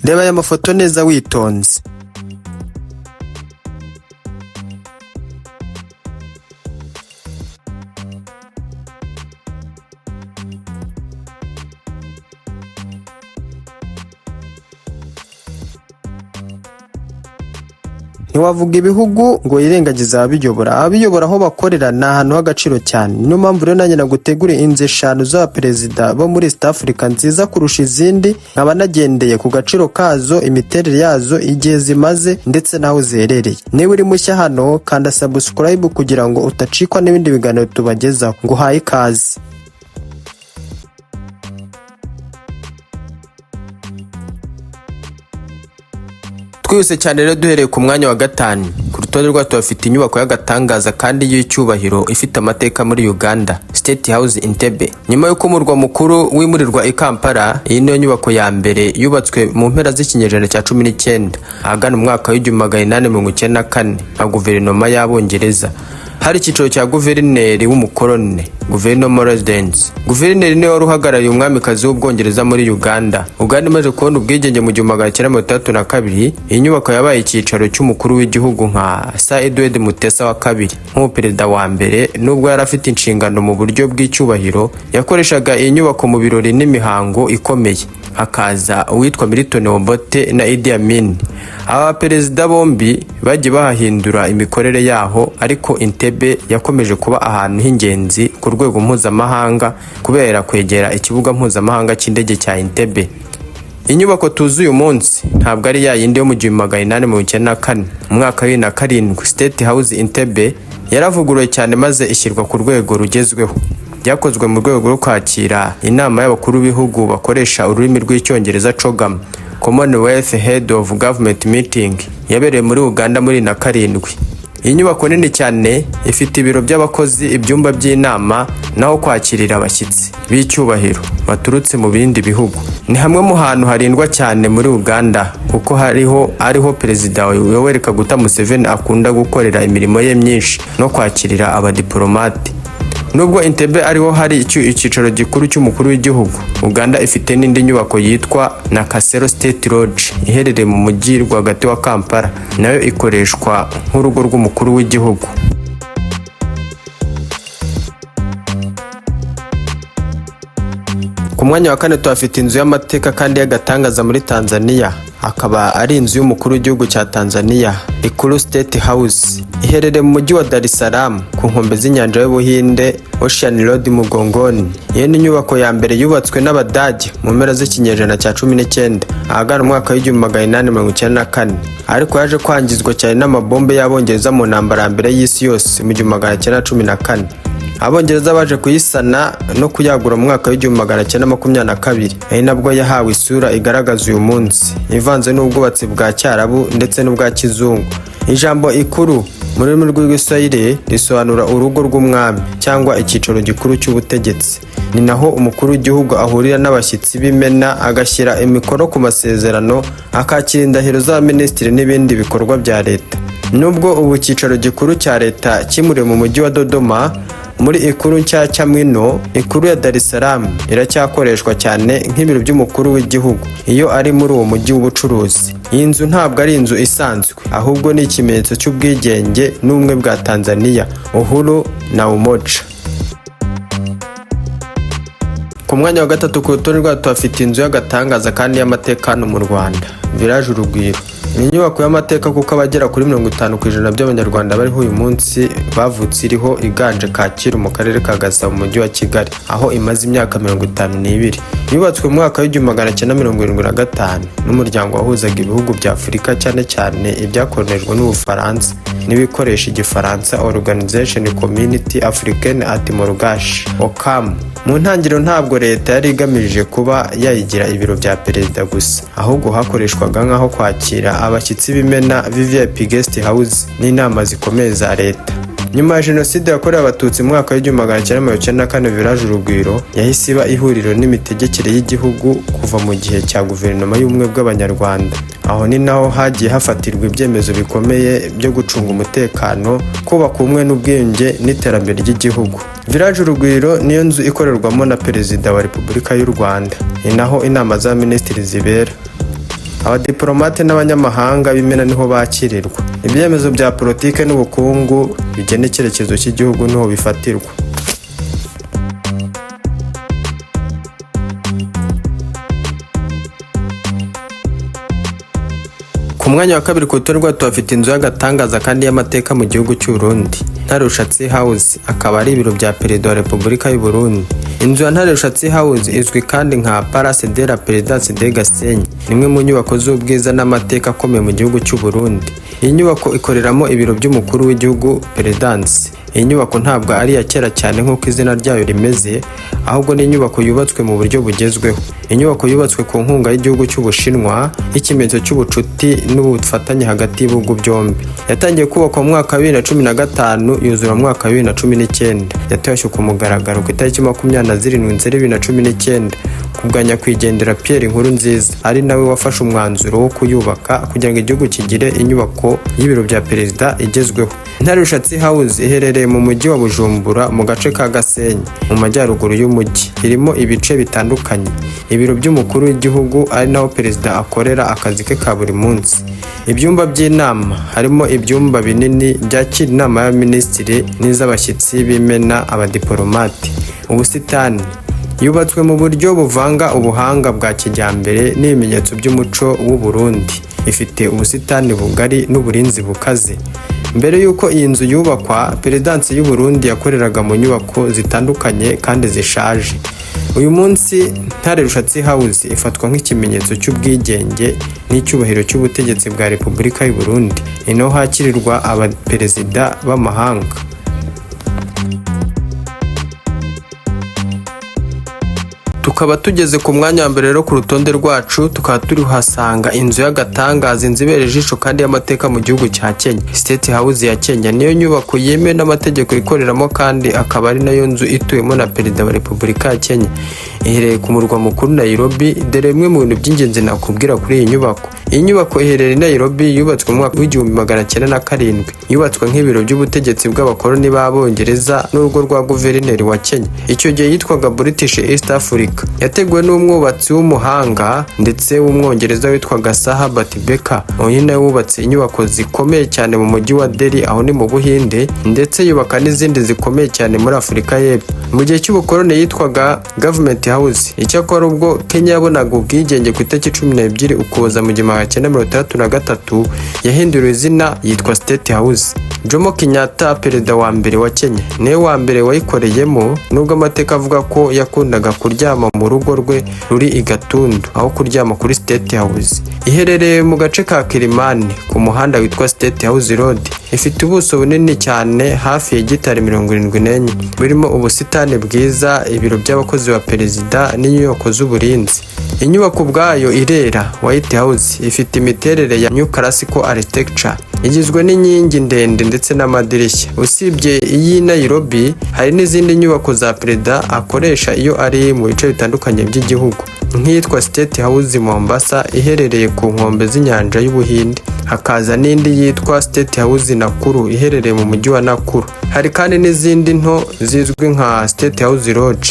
Reba aya mafoto neza witonze. Ntiwavuga ibihugu ngo yirengagize ababiyobora aho bakorera ni ahantu h'agaciro cyane. Niyo mpamvu rero nanjye nagutegure inzu 5 z'abaperezida bo muri East Africa nziza kurusha izindi, nkaba nagendeye ku gaciro kazo, imiterere yazo, igihe zimaze ndetse n'aho ziherereye. Niba uri mushya hano kanda subscribe kugira ngo utacikwa n'ibindi biganiro tubagezaho. Nguhaye ikaze. Twihuse cyane rero duhereye ku mwanya wa 5 ku rutonde rwacu bafite inyubako y'agatangaza kandi y'icyubahiro ifite amateka muri Uganda, State House Entebbe. Nyuma y'uko umurwa mukuru wimurirwa i Kampala, iyi niyo nyubako ya mbere yubatswe mu mpera z'ikinyejana cya 19 ahagana mu mwaka w'1894 na guverinoma y'Abongereza. Hari icyiciro cya guverineri w'umukoloni, Governor Residence. Guverineri niwe wari uhagarariye umwamikazi w'Ubwongereza muri Uganda. Uganda imaze kubona ubwigenge mu 1962, iyi nyubako yabaye icyicaro cy'umukuru w'igihugu nka Sir Edward Mutesa wa kabiri nk'umuperezida wa mbere. Nubwo yari afite inshingano mu buryo bw'icyubahiro, yakoreshaga iyi nyubako mu birori n'imihango ikomeye. Hakaza uwitwa Milton Obote na Idi Amin. Aba perezida bombi bagiye bahahindura imikorere yaho, ariko Entebbe yakomeje kuba ahantu h'ingenzi ku rwego mpuzamahanga kubera kwegera ikibuga mpuzamahanga cy'indege cya Entebbe. Inyubako tuzi uyu munsi ntabwo ari ya yindi yo mu 1894. Mu mwaka wa 2007 State House Entebbe yaravuguruwe cyane maze ishyirwa ku rwego rugezweho. Byakozwe mu rwego rwo kwakira inama y'abakuru b'ibihugu bakoresha ururimi rw'icyongereza CHOGM, Commonwealth Head of Government Meeting, yabereye muri Uganda muri 2007. Iyi nyubako nini cyane ifite ibiro by'abakozi, ibyumba by'inama naho kwakirira abashyitsi b'icyubahiro baturutse mu bindi bihugu. Ni hamwe mu hantu harindwa cyane muri Uganda kuko ariho Perezida Yoweri Kaguta Museveni akunda gukorera imirimo ye myinshi no kwakirira abadiplomate. Nubwo Entebbe ariho hari icyicaro gikuru cy'umukuru w'igihugu, Uganda ifite n'indi nyubako yitwa Nakasero State Lodge iherereye mu mujyi rwagati wa Kampala, nayo ikoreshwa nk'urugo rw'umukuru w'igihugu. Ku mwanya wa 4 tuhafite inzu y'amateka kandi y'agatangaza muri Tanzania, akaba ari inzu y'umukuru w'igihugu cya Tanzania, Ikulu State House. Iherereye mu mujyi wa Dar es Salaam ku nkombe z'inyanja y'Ubuhinde, Ocean Road Mugongoni. Iyi ni inyubako ya mbere yubatswe n'Abadage mu mpera z'ikinyejana cya 19 ahagana mu mwaka w'1894, ariko yaje kwangizwa cyane n'amabombe y'Abongereza mu ntambara ya mbere y'isi yose mu 1914. Abongereza baje kuyisana no kuyagura mu mwaka w'1922, ari nabwo yahawe isura igaragaza uyu munsi, ivanze n'ubwubatsi bwa Cyarabu ndetse n'ubwa Kizungu. Ijambo Ikulu mu rurimi rw'Igiswahili risobanura urugo rw'umwami cyangwa icyicaro gikuru cy'ubutegetsi. Ni naho umukuru w'igihugu ahurira n'abashyitsi b'imena, agashyira imikono ku masezerano, akakira indahiro z'abaminisitiri n'ibindi bikorwa bya leta. Nubwo ubu icyicaro gikuru cya leta kimuriwe mu mujyi wa Dodoma, muri Ikulu nshya Chamwino, Ikulu ya Dar es Salaam iracyakoreshwa cyane nk'ibiro by'umukuru w'igihugu iyo ari muri uwo mujyi w'ubucuruzi. Iyi nzu ntabwo ari inzu isanzwe, ahubwo ni ikimenyetso cy'ubwigenge n'ubumwe bwa Tanzania, uhuru na umoja. Ku mwanya wa 3 ku rutonde rwacu tuhafite inzu y'agatangaza kandi y'amateka hano mu Rwanda, Village Urugwiro. Ni inyubako y'amateka kuko abagera kuri 50% by'abanyarwanda bariho uyu munsi bavutse iriho, iganje Kacyiru mu karere ka Gasabo mu mujyi wa Kigali, aho imaze imyaka 52. Yubatswe mu mwaka w'1975 n'umuryango wahuzaga ibihugu bya Afurika cyane cyane ibyakolonijwe n'Ubufaransa n'ibikoresha Igifaransa, Organisation Community Africaine at Morugashi, OCAM. Mu ntangiriro ntabwo leta yari igamije kuba yayigira ibiro bya perezida gusa, ahubwo hakoreshwaga nk'aho kwakira abashyitsi b'imena, VIP Guest House n'inama zikomeye za leta. Nyuma ya Jenoside yakorewe Abatutsi mu mwaka w'1994, Village Urugwiro yahise iba ihuriro n'imitegekere y'igihugu kuva mu gihe cya guverinoma y'ubumwe bw'Abanyarwanda. Aho ni naho hagiye hafatirwa ibyemezo bikomeye byo gucunga umutekano, kubaka ubumwe n'ubwiyunge n'iterambere ry'igihugu. Village Urugwiro niyo nzu ikorerwamo na Perezida wa Repubulika y'u Rwanda, ni naho inama za minisitiri zibera. abadiplomate n'abanyamahanga b'imena niho bakirirwa. Ibyemezo bya politike n'ubukungu bigena icyerekezo cy'igihugu niho bifatirwa. Ku mwanya wa kabiri ku rutonde rwacu tuhafite inzu y'agatangaza kandi y'amateka mu gihugu cy'u Burundi, Ntare Rushatsi House, akaba ari ibiro bya Perezida wa Repubulika y'u Burundi. Inzu ya Ntare Rushatsi House izwi kandi nka Palace de la Présidence de Gasenyi, ni imwe mu nyubako z'ubwiza n'amateka akomeye mu gihugu cy'u Burundi. Iyi nyubako ikoreramo ibiro by'umukuru w'igihugu Perezidansi. Iyi nyubako ntabwo ari iya kera cyane nk'uko izina ryayo rimeze, ahubwo ni inyubako yubatswe mu buryo bugezweho. Inyubako yubatswe ku nkunga y'igihugu cy'Ubushinwa, ikimenyetso cy'ubucuti n'ubufatanye hagati y'ibihugu byombi. Yatangiye kubakwa mu mwaka wa 2015 yuzura mu mwaka wa 2019. Yatashye ku mugaragaro ku itariki 27/2019 ku bwa nyakwigendera Pierre Nkurunziza, ari nawe wafashe umwanzuro wo kuyubaka kugira ngo igihugu kigire inyubako y'ibiro bya perezida igezweho. Ntare Rushatsi House iherereye mu mujyi wa Bujumbura mu gace ka Gasenyi mu majyaruguru y'umujyi. Irimo ibice bitandukanye, ibiro by'umukuru w'igihugu ari naho perezida akorera akazi ke ka buri munsi. Ibyumba by'inama harimo ibyumba binini byakira inama y'abaminisitiri n'iz'abashyitsi b'imena abadiplomate. Ubusitani yubatswe mu buryo buvanga ubuhanga bwa kijyambere n'ibimenyetso by'umuco w'u Burundi. Ifite ubusitani bugari n'uburinzi bukaze. Mbere y'uko iyi nzu yubakwa, Perezidansi y'u Burundi yakoreraga mu nyubako zitandukanye kandi zishaje. Uyu munsi Ntare Rushatsi House ifatwa nk'ikimenyetso cy'ubwigenge n'icyubahiro cy'ubutegetsi bwa Repubulika y'u Burundi. Ni naho hakirirwa abaperezida b'amahanga. Tukaba tugeze ku mwanya wa mbere rero ku rutonde rwacu, tukaba turi uhasanga inzu y'agatangaza, inzu ibereye ijisho kandi y'amateka mu gihugu cya Kenya. State House ya Kenya niyo nyubako yemewe n'amategeko ikoreramo kandi akaba ari nayo nzu ituwemo na Perezida wa Repubulika ya Kenya. Iherereye ku murwa mukuru Nairobi. Dore bimwe mu bintu by'ingenzi nakubwira kuri iyi nyubako. Iyi nyubako iherereye i Nairobi, yubatswe mu mwaka w'1907. Yubatswe nk'ibiro by'ubutegetsi bw'abakoloni b'Abongereza n'urugo rwa guverineri wa Kenya. Icyo gihe yitwaga British East Africa. Yateguwe n'umwubatsi w'umuhanga ndetse w'umwongereza witwaga Sir Herbert Baker. Uyu nawe wubatse inyubako zikomeye cyane mu mujyi wa Delhi, aho ni mu Buhinde, ndetse yubaka n'izindi zikomeye cyane muri Afurika y'Epfo. Mu gihe cy'ubukoloni yitwaga Government House. Icyakora ubwo Kenya yabonaga ubwigenge ku itariki 12 Ukuboza mu 1963, yahinduriwe izina yitwa State House. Jomo Kenyatta, perezida wa mbere wa Kenya, niwe wa mbere wayikoreyemo, nubwo amateka avuga ko yakundaga kuryama mu rugo rwe ruri i Gatundu aho kuryama kuri State House. Iherereye mu gace ka Kilimani ku muhanda witwa State House Road. Ifite ubuso bunini cyane hafi ya hegitari 74, burimo ubusitani bwiza, ibiro by'abakozi ba perezida n'inyubako z'uburinzi. Inyubako ubwayo irera. White House ifite imiterere ya New Classical Architecture, igizwe n'inkingi ndende ndetse n'amadirishya. Usibye iyi Nairobi, hari n'izindi nyubako za perezida akoresha iyo ari mu bice bitandukanye by'igihugu, nk'iyitwa State House Mombasa iherereye ku nkombe z'inyanja y'Ubuhinde. Hakaza n'indi yitwa State House Nakuru iherereye mu mujyi wa Nakuru. Hari kandi n'izindi nto zizwi nka State House Lodge